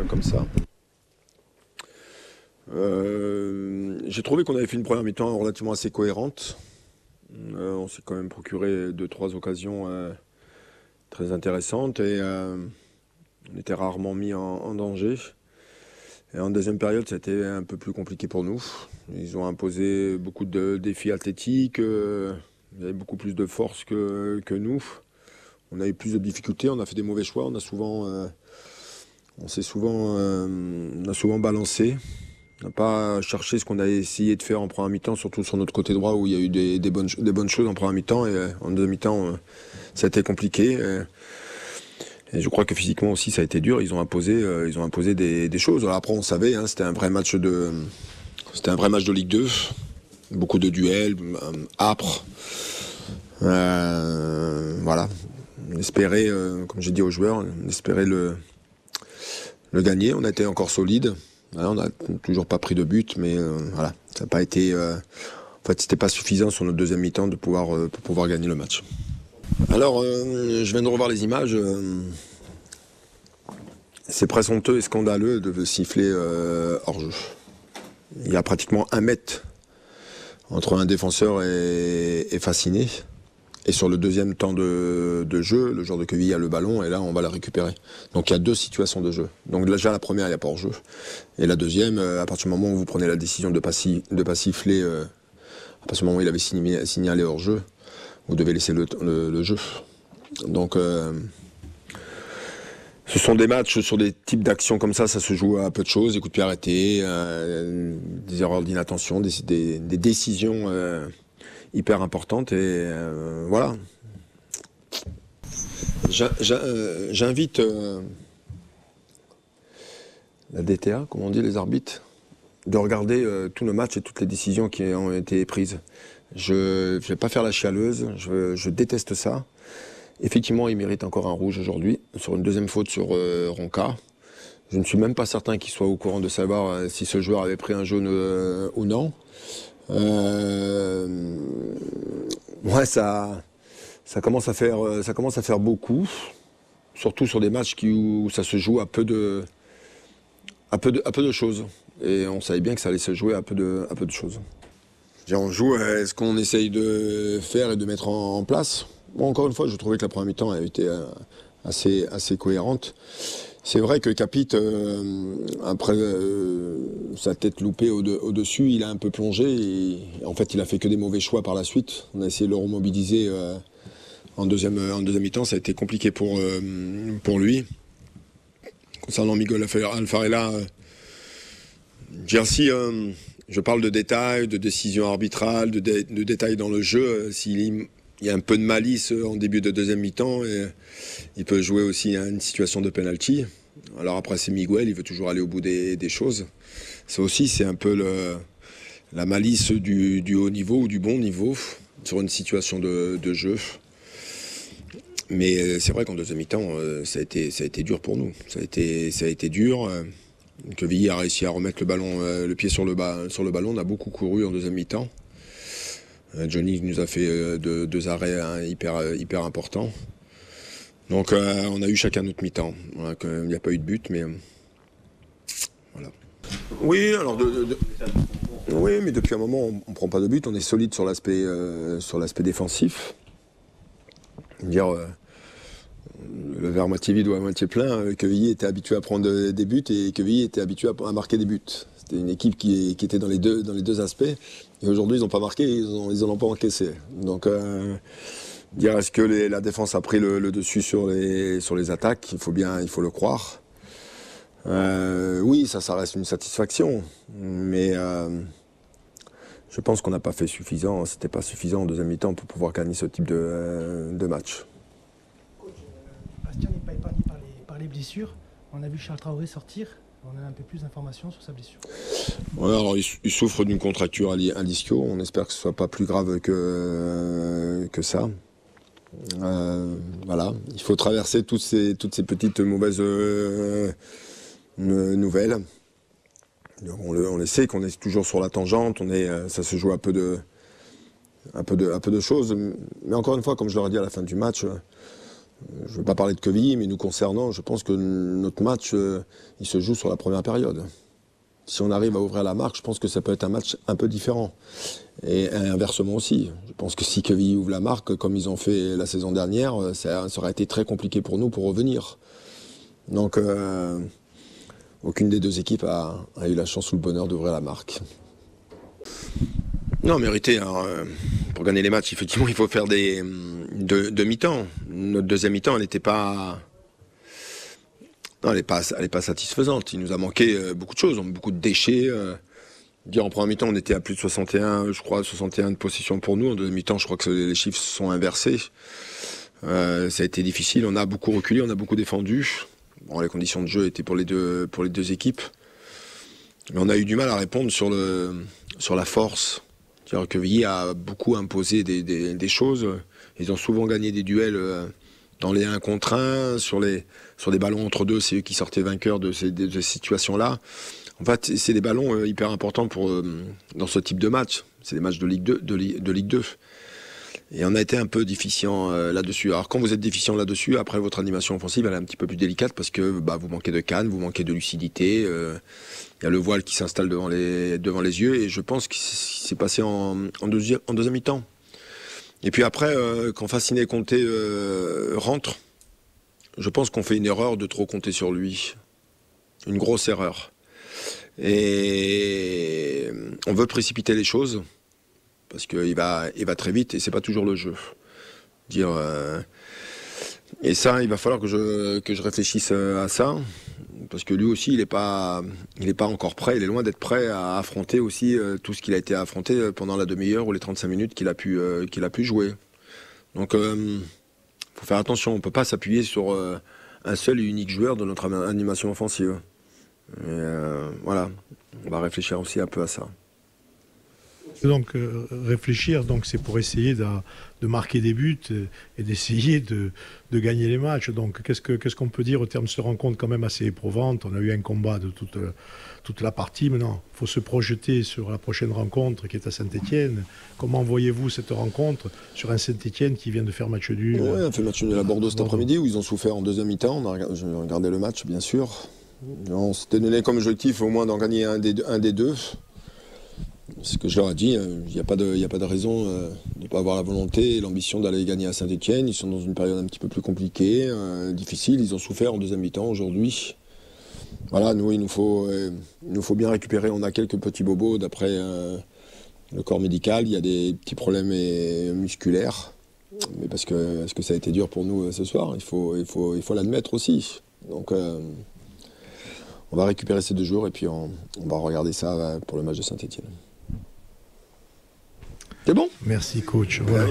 Comme ça. J'ai trouvé qu'on avait fait une première mi-temps relativement assez cohérente. On s'est quand même procuré 2-3 occasions très intéressantes et on était rarement mis en danger. Et en deuxième période, c'était un peu plus compliqué pour nous. Ils ont imposé beaucoup de défis athlétiques, ils avaient beaucoup plus de force que nous. On a eu plus de difficultés, on a fait des mauvais choix, on a souvent balancé. On n'a pas cherché ce qu'on a essayé de faire en première mi-temps, surtout sur notre côté droit où il y a eu des bonnes choses en première mi-temps et en deuxième mi-temps, ça a été compliqué. Et je crois que physiquement aussi ça a été dur. Ils ont imposé des choses. Alors après on savait, c'était un vrai match de Ligue 2, beaucoup de duels, âpres. Voilà. On espérait, comme j'ai dit aux joueurs, on espérait le gagner. On a été encore solide. Alors, on n'a toujours pas pris de but, mais voilà, ça n'a pas été. En fait, c'était pas suffisant sur notre deuxième mi-temps pour pouvoir gagner le match. Alors, je viens de revoir les images. C'est presque honteux et scandaleux de siffler hors-jeu. Il y a pratiquement 1 mètre entre un défenseur et Fasciné. Et sur le deuxième temps de jeu, le joueur de Quevilly a le ballon et là on va la récupérer. Donc il y a 2 situations de jeu. Donc déjà la première il n'y a pas hors-jeu. Et la deuxième, à partir du moment où vous prenez la décision de ne pas siffler, à partir du moment où il avait signalé hors-jeu, vous devez laisser le jeu. Donc ce sont des matchs sur des types d'actions comme ça se joue à peu de choses, des coups de pied arrêtés, des erreurs d'inattention, des décisions hyper importante et voilà. J'invite la DTA, comme on dit, les arbitres, de regarder tous nos matchs et toutes les décisions qui ont été prises. Je ne vais pas faire la chialeuse, je déteste ça. Effectivement, il mérite encore un rouge aujourd'hui, sur une deuxième faute sur Ronca. Je ne suis même pas certain qu'il soit au courant de savoir si ce joueur avait pris un jaune ou non. Ouais, ça commence à faire beaucoup, surtout sur des matchs où ça se joue à peu de choses. Et on savait bien que ça allait se jouer à peu de choses. On joue à ce qu'on essaye de faire et de mettre en place. Bon, encore une fois, je trouvais que la première mi-temps a été assez cohérente. C'est vrai que Capit, après sa tête loupée au-dessus, il a un peu plongé et en fait il a fait que des mauvais choix par la suite. On a essayé de le remobiliser en deuxième mi-temps, ça a été compliqué pour lui. Concernant Miguel Alfarella, si je parle de détails, de décisions arbitrales, de détails dans le jeu, s'il y a un peu de malice en début de deuxième mi-temps et il peut jouer aussi à une situation de penalty. Alors après c'est Miguel, il veut toujours aller au bout des choses. Ça aussi c'est un peu la malice du haut niveau ou du bon niveau sur une situation de jeu. Mais c'est vrai qu'en deuxième mi-temps ça a été dur pour nous. Ça a été dur. Quevilly a réussi à remettre le pied sur le ballon. On a beaucoup couru en deuxième mi-temps. Johnny nous a fait 2 arrêts hyper importants. Donc on a eu chacun notre mi-temps. Voilà, il n'y a pas eu de but, mais voilà. Oui, alors oui, mais depuis un moment on ne prend pas de but. On est solide sur l'aspect défensif. Dire le verre moitié vide ou à moitié plein. Quevilly était habitué à prendre des buts et Quevilly était habitué à marquer des buts. C'était une équipe qui était dans les deux aspects. Et aujourd'hui, ils n'ont pas marqué, ils n'en ont pas encaissé. Donc, dire est-ce que la défense a pris le dessus sur les attaques, il faut le croire. Oui, ça reste une satisfaction. Mais je pense qu'on n'a pas fait suffisant. C'était pas suffisant en deuxième mi-temps pour pouvoir gagner ce type de match. Coach, Bastien n'est pas épargné par les blessures. On a vu Charles Traoré sortir. On a un peu plus d'informations sur sa blessure. Ouais, alors il souffre d'une contracture à l'ischio. On espère que ce ne soit pas plus grave que ça. Voilà. Il faut traverser toutes ces petites mauvaises nouvelles. On le sait qu'on est toujours sur la tangente. Ça se joue à peu de choses. Mais encore une fois, comme je leur ai dit à la fin du match, Je ne veux pas parler de Quevilly, mais nous concernant, je pense que notre match, il se joue sur la première période. Si on arrive à ouvrir la marque, je pense que ça peut être un match un peu différent. Et inversement aussi. Je pense que si Quevilly ouvre la marque, comme ils ont fait la saison dernière, ça aurait été très compliqué pour nous pour revenir. Donc, aucune des deux équipes a eu la chance ou le bonheur d'ouvrir la marque. Non, mérité. Alors, pour gagner les matchs, effectivement, il faut faire des mi-temps. Notre deuxième mi-temps, elle n'était pas... Non, elle n'est pas satisfaisante. Il nous a manqué beaucoup de choses, beaucoup de déchets. En première mi-temps, on était à plus de 61, je crois, 61 de possession pour nous. En deuxième mi-temps, je crois que les chiffres se sont inversés. Ça a été difficile. On a beaucoup reculé, on a beaucoup défendu. Bon, les conditions de jeu étaient pour les deux équipes. Mais on a eu du mal à répondre sur la force. C'est-à-dire que Quevilly a beaucoup imposé des choses. Ils ont souvent gagné des duels dans les 1 contre 1, sur des ballons entre deux, c'est eux qui sortaient vainqueurs de ces situations-là. En fait, c'est des ballons hyper importants dans ce type de match. C'est des matchs de Ligue 2. Et on a été un peu déficient là-dessus. Alors quand vous êtes déficient là-dessus, après votre animation offensive, elle est un petit peu plus délicate parce que vous manquez de canne, vous manquez de lucidité. Il y a le voile qui s'installe devant les yeux. Et je pense que c'est passé en deuxième mi-temps. Et puis après, quand Fasciné Conté rentre, je pense qu'on fait une erreur de trop compter sur lui. Une grosse erreur. Et on veut précipiter les choses, parce qu'il va très vite et c'est pas toujours le jeu. Et ça, il va falloir que je réfléchisse à ça, parce que lui aussi, il est pas encore prêt, il est loin d'être prêt à affronter aussi tout ce qu'il a été affronté pendant la demi-heure ou les 35 minutes qu'il a pu jouer. Donc, faut faire attention, on peut pas s'appuyer sur un seul et unique joueur de notre animation offensive. Et voilà, on va réfléchir aussi un peu à ça. Donc réfléchir, c'est pour essayer de marquer des buts et d'essayer de gagner les matchs. Donc qu'est-ce qu'on peut dire au terme de cette rencontre quand même assez éprouvante? On a eu un combat de toute la partie. Maintenant, il faut se projeter sur la prochaine rencontre qui est à Saint-Étienne. Comment voyez-vous cette rencontre sur un Saint-Étienne qui vient de faire match nul? Oui, on fait match nul à Bordeaux cet après-midi où ils ont souffert en deuxième mi-temps. J'ai regardé le match, bien sûr. On s'était donné comme objectif au moins d'en gagner un des deux. Ce que je leur ai dit, il n'y a pas de raison de ne pas avoir la volonté et l'ambition d'aller gagner à Saint-Étienne. Ils sont dans une période un petit peu plus compliquée, difficile. Ils ont souffert en deuxième mi-temps aujourd'hui. Voilà, nous, il nous faut bien récupérer. On a quelques petits bobos d'après le corps médical. Il y a des petits problèmes musculaires. Mais parce que ça a été dur pour nous ce soir, il faut l'admettre aussi. Donc, on va récupérer ces 2 jours et puis on va regarder ça pour le match de Saint-Étienne. C'est bon ? Merci coach. Voilà.